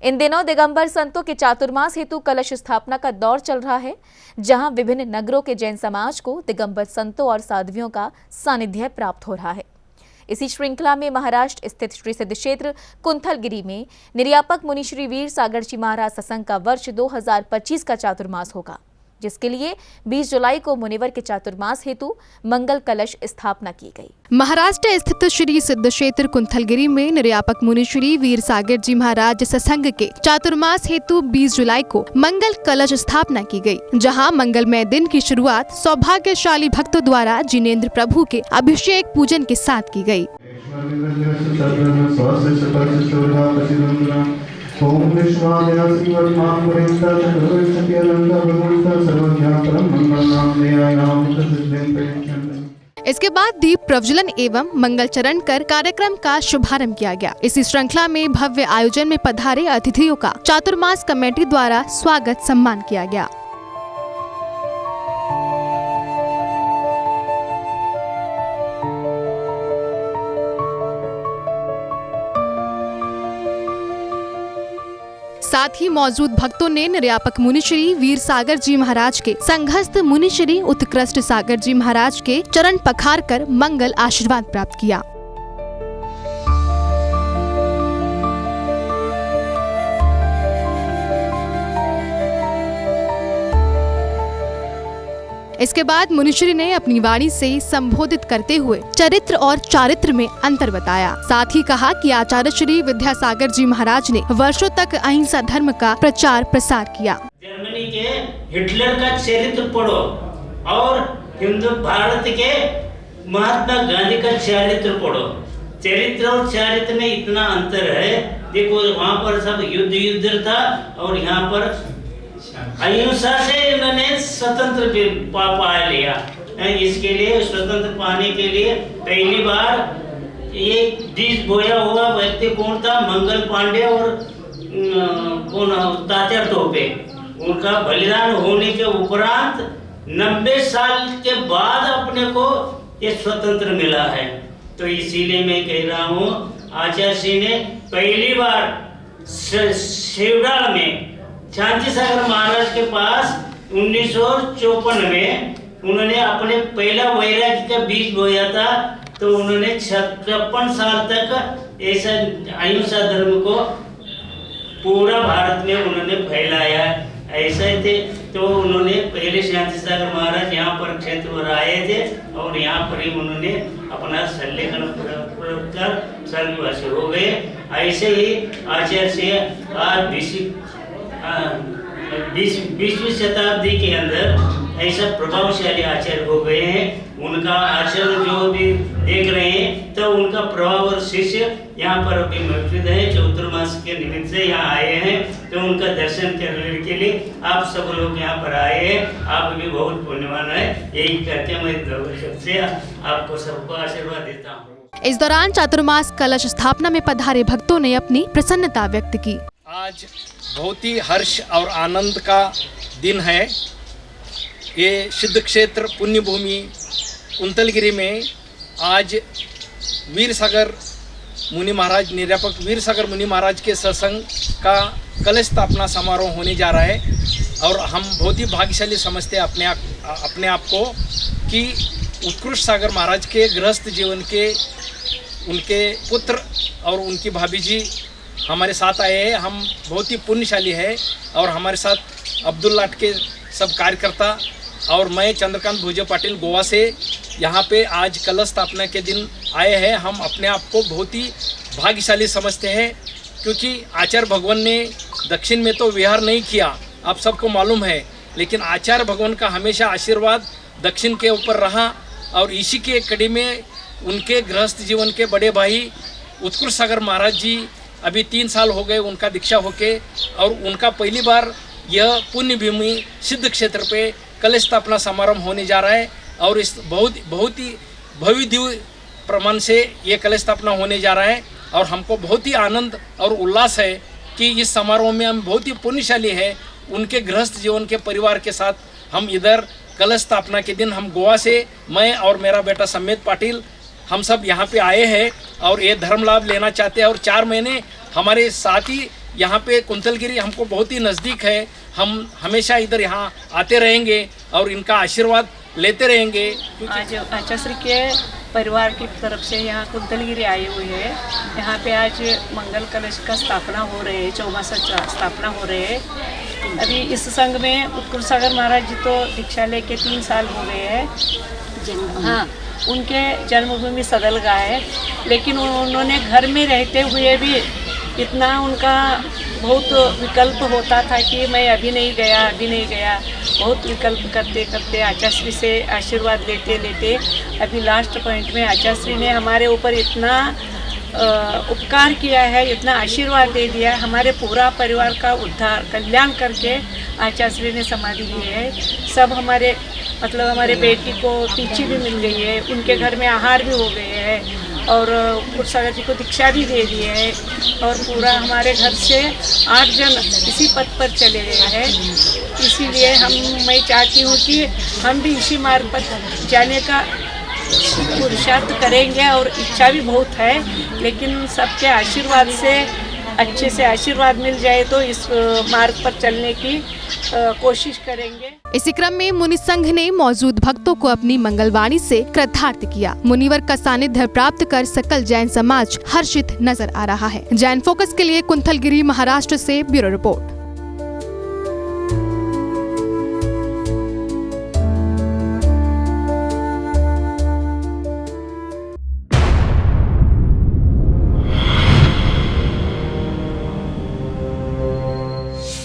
इन दिनों दिगंबर संतों के चातुर्मास हेतु कलश स्थापना का दौर चल रहा है, जहां विभिन्न नगरों के जैन समाज को दिगंबर संतों और साध्वियों का सानिध्य प्राप्त हो रहा है। इसी श्रृंखला में महाराष्ट्र स्थित श्री सिद्ध क्षेत्र कुंथलगिरी में निर्यापक मुनि श्री वीर सागर जी महाराज सत्संग का वर्ष 2025 का चातुर्मास होगा, जिसके लिए 20 जुलाई को मुनिवर के चातुर्मास हेतु मंगल कलश स्थापना की गई। महाराष्ट्र स्थित श्री सिद्ध क्षेत्र कुंथलगिरी में निर्यापक मुनि श्री वीर सागर जी महाराज सत्संग के चातुर्मास हेतु 20 जुलाई को मंगल कलश स्थापना की गई, जहां मंगलमय दिन की शुरुआत सौभाग्यशाली भक्तों द्वारा जिनेंद्र प्रभु के अभिषेक पूजन के साथ की गई। ओम विश्वाय श्रीवत्मान पुरेंद्र चतुर्वेद अनंत भगवंत सर्वज्ञान परम मंगल नाम देयायाम तत्सिद्धेन। इसके बाद दीप प्रज्वलन एवं मंगल चरण कर कार्यक्रम का शुभारंभ किया गया। इसी श्रृंखला में भव्य आयोजन में पधारे अतिथियों का चातुर्मास कमेटी द्वारा स्वागत सम्मान किया गया। साथ ही मौजूद भक्तों ने निर्यापक मुनि श्री वीर सागर जी महाराज के संघस्थ मुनि श्री उत्कृष्ट सागर जी महाराज के चरण पखार कर मंगल आशीर्वाद प्राप्त किया। इसके बाद मुनिश्री ने अपनी वाणी से संबोधित करते हुए चरित्र और चारित्र में अंतर बताया। साथ ही कहा कि आचार्य श्री विद्यासागर जी महाराज ने वर्षों तक अहिंसा धर्म का प्रचार प्रसार किया। जर्मनी के हिटलर का चरित्र पढ़ो और हिंदू भारत के महात्मा गांधी का चरित्र पढ़ो। चरित्र और चारित्र में इतना अंतर है। देखो वहाँ पर सब युद्ध था और यहाँ पर अहिंसा से इन्होंने स्वतंत्र पा लिया। इसके लिए स्वतंत्र पाने के लिए पहली बार ये बीज बोया हुआ व्यक्ति कौन था? मंगल पांडे और कौन तात्या टोपे। उनका बलिदान होने के उपरांत 90 साल के बाद अपने को ये स्वतंत्र मिला है। तो इसीलिए मैं कह रहा हूँ आचार्य श्री ने पहली बार शिवडाल में शांति सागर महाराज के पास 1954 में उन्होंने अपने पहला वैराग्य का बीज बोया था। तो उन्होंने 56 साल तक ऐसा अहिंसा धर्म को पूरा भारत में उन्होंने फैलाया। ऐसे थे तो उन्होंने पहले शांति सागर महाराज यहाँ पर क्षेत्र पर आए थे और यहाँ पर ही उन्होंने अपना संलेखन प्रयोग कर स्वर्गवासी हो गए। ऐसे ही आचार्य से आज 20वीं शताब्दी के अंदर ऐसा प्रभावशाली आचार्य हो गए हैं। उनका आचरण जो भी देख रहे हैं तो उनका प्रभाव और शिष्य यहाँ पर अभी मौजूद है। चातुर्मास के निमित्त से यहाँ आए हैं तो उनका दर्शन करने के लिए आप सब लोग यहाँ पर आए हैं। आप भी बहुत पुण्यवान है। यही करके मैं दर्शक से आपको सबको आशीर्वाद देता हूँ। इस दौरान चातुर्मास कलश स्थापना में पधारे भक्तों ने अपनी प्रसन्नता व्यक्त की। आज बहुत ही हर्ष और आनंद का दिन है। ये सिद्ध क्षेत्र पुण्य भूमि कुंथलगिरी में आज वीर सागर मुनि महाराज निर्यापक वीर सागर मुनि महाराज के सत्संग का कलश स्थापना समारोह होने जा रहा है। और हम बहुत ही भाग्यशाली समझते हैं अपने आप को कि उत्कृष्ट सागर महाराज के गृहस्थ जीवन के उनके पुत्र और उनकी भाभी जी हमारे साथ आए हैं। हम बहुत ही पुण्यशाली है। और हमारे साथ अब्दुल लाट के सब कार्यकर्ता और मैं चंद्रकांत भुजे पाटिल गोवा से यहाँ पे आज कलश स्थापना के दिन आए हैं। हम अपने आप को बहुत ही भाग्यशाली समझते हैं क्योंकि आचार्य भगवान ने दक्षिण में तो विहार नहीं किया, आप सबको मालूम है, लेकिन आचार्य भगवान का हमेशा आशीर्वाद दक्षिण के ऊपर रहा। और इसी के कड़ी में उनके गृहस्थ जीवन के बड़े भाई उत्कृष्ट सागर महाराज जी अभी 3 साल हो गए उनका दीक्षा होके, और उनका पहली बार यह पुण्य भूमि सिद्ध क्षेत्र पे कलश स्थापना समारोह होने जा रहा है। और इस बहुत ही भव्य दिव्य प्रमाण से ये कलश स्थापना होने जा रहा है। और हमको बहुत ही आनंद और उल्लास है कि इस समारोह में हम बहुत ही पुण्यशाली है। उनके गृहस्थ जीवन के परिवार के साथ हम इधर कलश स्थापना के दिन हम गोवा से मैं और मेरा बेटा समेत पाटिल हम सब यहाँ पे आए हैं और ये धर्म लाभ लेना चाहते हैं। और 4 महीने हमारे साथ ही यहाँ पे कुंतलगिरी हमको बहुत ही नज़दीक है। हम हमेशा इधर यहाँ आते रहेंगे और इनका आशीर्वाद लेते रहेंगे। आज आचार्य के परिवार की तरफ से यहाँ कुंतलगिरी आए हुए हैं। यहाँ पे आज मंगल कलश का स्थापना हो रहे है, चौमासा स्थापना हो रहे है। अभी इस संघ में उत्कुल सागर महाराज जी तो दीक्षा लेके 3 साल हो गए हैं। हाँ, उनके जन्मभूमि सदलगा है, लेकिन उन्होंने घर में रहते हुए भी इतना उनका बहुत विकल्प होता था कि मैं अभी नहीं गया। बहुत विकल्प करते करते आचार्य से आशीर्वाद लेते अभी लास्ट पॉइंट में आचार्य ने हमारे ऊपर इतना उपकार किया है, इतना आशीर्वाद दे दिया, हमारे पूरा परिवार का उद्धार कल्याण करके आचार्य ने समाधि ली है। सब हमारे हमारे बेटी को टीची भी मिल गई है, उनके घर में आहार भी हो गए हैं और सागर जी को दीक्षा भी दे दी है और पूरा हमारे घर से 8 जन इसी पद पर चले गए हैं। इसीलिए मैं चाहती हूँ कि हम भी इसी मार्ग पर जाने का पुरुषार्थ करेंगे और इच्छा भी बहुत है, लेकिन सबके आशीर्वाद से अच्छे से आशीर्वाद मिल जाए तो इस मार्ग पर चलने की कोशिश करेंगे। इसी क्रम में मुनि संघ ने मौजूद भक्तों को अपनी मंगलवाणी से कृतार्थ किया। मुनिवर का सानिध्य प्राप्त कर सकल जैन समाज हर्षित नजर आ रहा है। जैन फोकस के लिए कुंथलगिरी महाराष्ट्र से ब्यूरो रिपोर्ट।